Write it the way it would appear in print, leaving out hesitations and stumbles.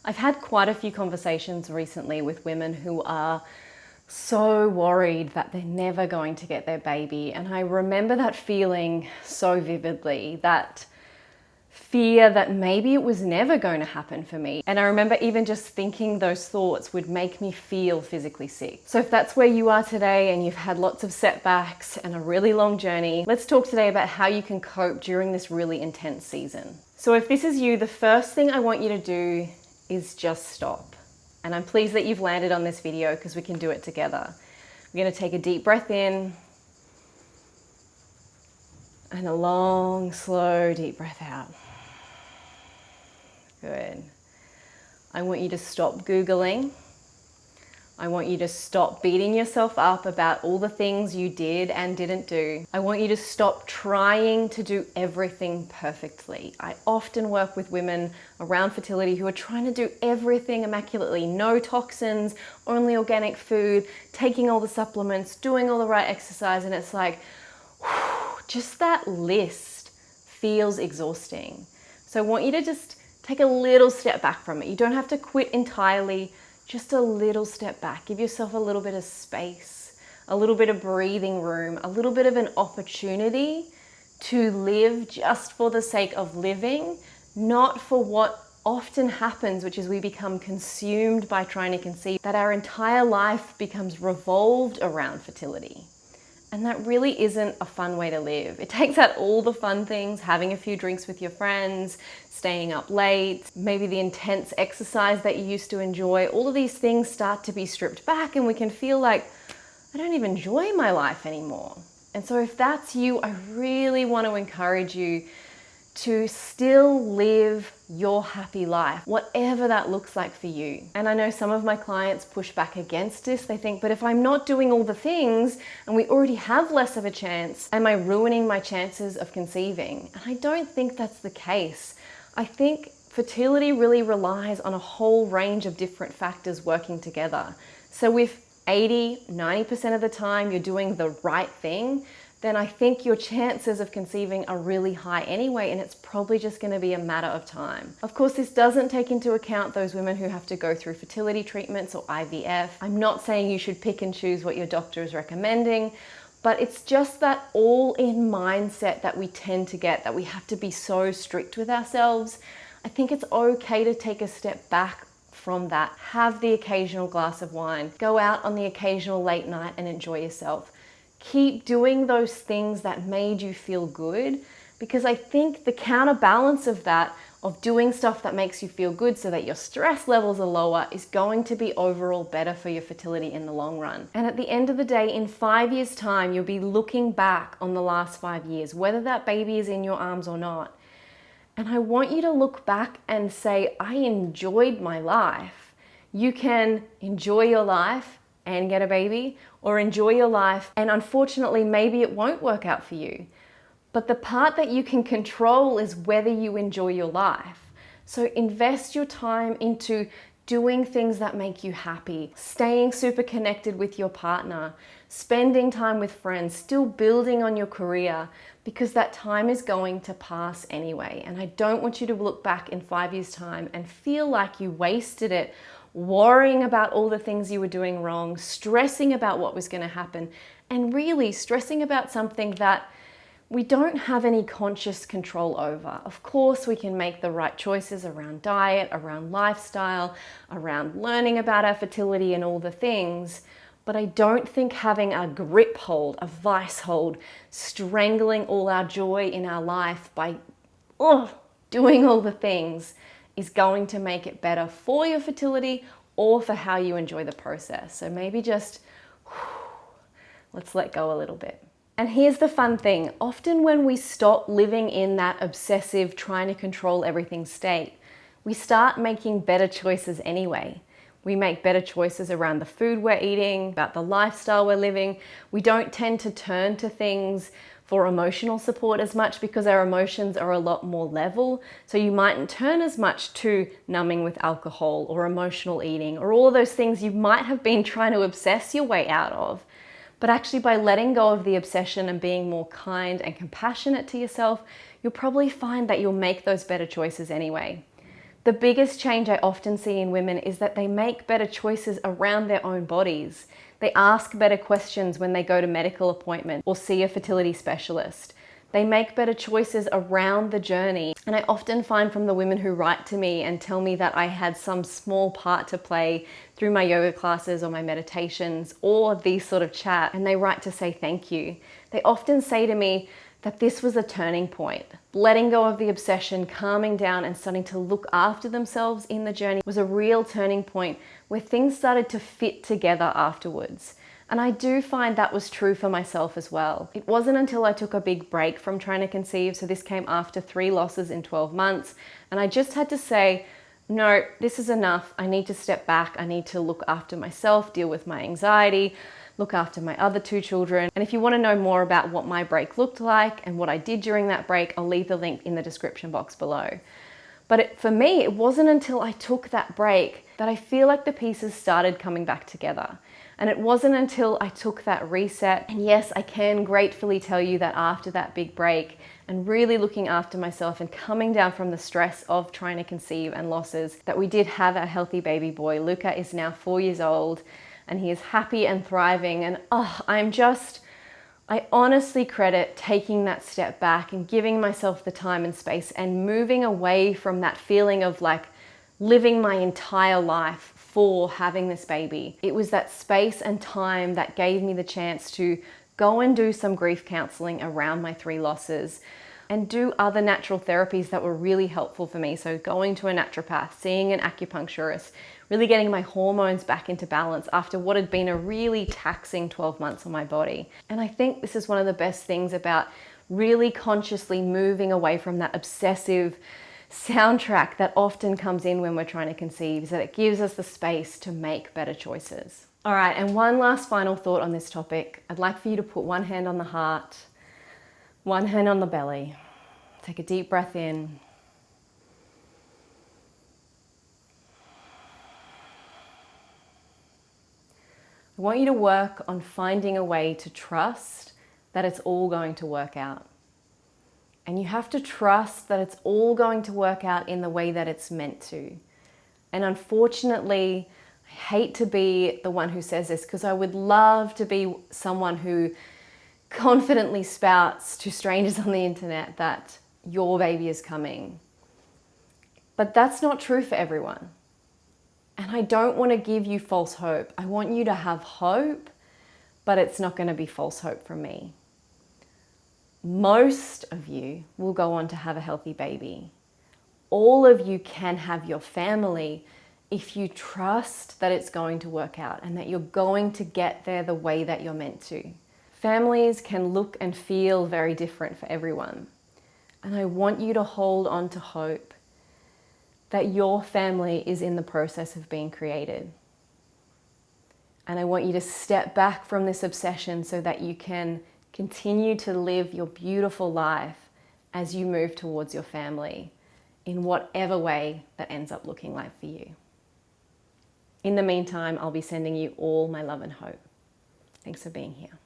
I've had quite a few conversations recently with women who are so worried that they're never going to get their baby. And I remember that feeling so vividly, that fear that maybe it was never going to happen for me. And I remember even just thinking those thoughts would make me feel physically sick. So if that's where you are today and you've had lots of setbacks and a really long journey, let's talk today about how you can cope during this really intense season. So if this is you, the first thing I want you to do is just stop. And I'm pleased that you've landed on this video because we can do it together. We're going to take a deep breath in and a long, slow, deep breath out. Good. I want you to stop Googling. I want you to stop beating yourself up about all the things you did and didn't do. I want you to stop trying to do everything perfectly. I often work with women around fertility who are trying to do everything immaculately. No toxins, only organic food, taking all the supplements, doing all the right exercise, and it's like, just that list feels exhausting. So I want you to just take a little step back from it. You don't have to quit entirely, just a little step back. Give yourself a little bit of space, a little bit of breathing room, a little bit of an opportunity to live just for the sake of living, not for what often happens, which is we become consumed by trying to conceive, that our entire life becomes revolved around fertility. And that really isn't a fun way to live. It takes out all the fun things, having a few drinks with your friends, staying up late, maybe the intense exercise that you used to enjoy. All of these things start to be stripped back and we can feel like, I don't even enjoy my life anymore. And so if that's you, I really want to encourage you to still live your happy life, whatever that looks like for you. And I know some of my clients push back against this. They think, but if I'm not doing all the things and we already have less of a chance, am I ruining my chances of conceiving? And I don't think that's the case. I think fertility really relies on a whole range of different factors working together. So if 80–90% of the time you're doing the right thing, then I think your chances of conceiving are really high anyway, and it's probably just going to be a matter of time. Of course, this doesn't take into account those women who have to go through fertility treatments or IVF. I'm not saying you should pick and choose what your doctor is recommending, but it's just that all-in mindset that we tend to get, that we have to be so strict with ourselves. I think it's okay to take a step back from that. Have the occasional glass of wine. Go out on the occasional late night and enjoy yourself. Keep doing those things that made you feel good, because I think the counterbalance of that, of doing stuff that makes you feel good so that your stress levels are lower, is going to be overall better for your fertility in the long run. And at the end of the day, in 5 years' time, you'll be looking back on the last 5 years, whether that baby is in your arms or not. And I want you to look back and say, I enjoyed my life. You can enjoy your life and get a baby, or enjoy your life and unfortunately maybe it won't work out for you. But the part that you can control is whether you enjoy your life. So invest your time into doing things that make you happy, staying super connected with your partner, spending time with friends, still building on your career, because that time is going to pass anyway. And I don't want you to look back in 5 years' time and feel like you wasted it worrying about all the things you were doing wrong, stressing about what was going to happen, and really stressing about something that we don't have any conscious control over. Of course, we can make the right choices around diet, around lifestyle, around learning about our fertility and all the things, but I don't think having a grip hold, a vice hold, strangling all our joy in our life by doing all the things is going to make it better for your fertility or for how you enjoy the process. So maybe just let's let go a little bit. And here's the fun thing. Often when we stop living in that obsessive, trying to control everything state, we start making better choices anyway. We make better choices around the food we're eating, about the lifestyle we're living. We don't tend to turn to things for emotional support as much because our emotions are a lot more level. So you mightn't turn as much to numbing with alcohol or emotional eating or all of those things you might have been trying to obsess your way out of. But actually by letting go of the obsession and being more kind and compassionate to yourself, you'll probably find that you'll make those better choices anyway. The biggest change I often see in women is that they make better choices around their own bodies. They ask better questions when they go to medical appointments or see a fertility specialist. They make better choices around the journey. And I often find from the women who write to me and tell me that I had some small part to play through my yoga classes or my meditations or these sort of chat, and they write to say thank you. They often say to me that this was a turning point. Letting go of the obsession, calming down and starting to look after themselves in the journey was a real turning point where things started to fit together afterwards. And I do find that was true for myself as well. It wasn't until I took a big break from trying to conceive, so this came after 3 losses in 12 months, and I just had to say, no, this is enough. I need to step back. I need to look after myself, deal with my anxiety, look after my other 2 children. And if you want to know more about what my break looked like and what I did during that break, I'll leave the link in the description box below. But for me, it wasn't until I took that break that I feel like the pieces started coming back together. And it wasn't until I took that reset, and yes, I can gratefully tell you that after that big break and really looking after myself and coming down from the stress of trying to conceive and losses, that we did have a healthy baby boy. Luca is now 4 years old and he is happy and thriving. And I honestly credit taking that step back and giving myself the time and space and moving away from that feeling of like living my entire life for having this baby. It was that space and time that gave me the chance to go and do some grief counseling around my 3 losses and do other natural therapies that were really helpful for me. So going to a naturopath, seeing an acupuncturist, really getting my hormones back into balance after what had been a really taxing 12 months on my body. And I think this is one of the best things about really consciously moving away from that obsessive soundtrack that often comes in when we're trying to conceive, is that it gives us the space to make better choices. All right, and one last final thought on this topic. I'd like for you to put one hand on the heart, one hand on the belly. Take a deep breath in. I want you to work on finding a way to trust that it's all going to work out. And you have to trust that it's all going to work out in the way that it's meant to. And unfortunately, I hate to be the one who says this, because I would love to be someone who confidently spouts to strangers on the internet that your baby is coming. But that's not true for everyone. And I don't want to give you false hope. I want you to have hope, but it's not going to be false hope from me. Most of you will go on to have a healthy baby. All of you can have your family if you trust that it's going to work out and that you're going to get there the way that you're meant to. Families can look and feel very different for everyone. And I want you to hold on to hope that your family is in the process of being created. And I want you to step back from this obsession so that you can continue to live your beautiful life as you move towards your family in whatever way that ends up looking like for you. In the meantime, I'll be sending you all my love and hope. Thanks for being here.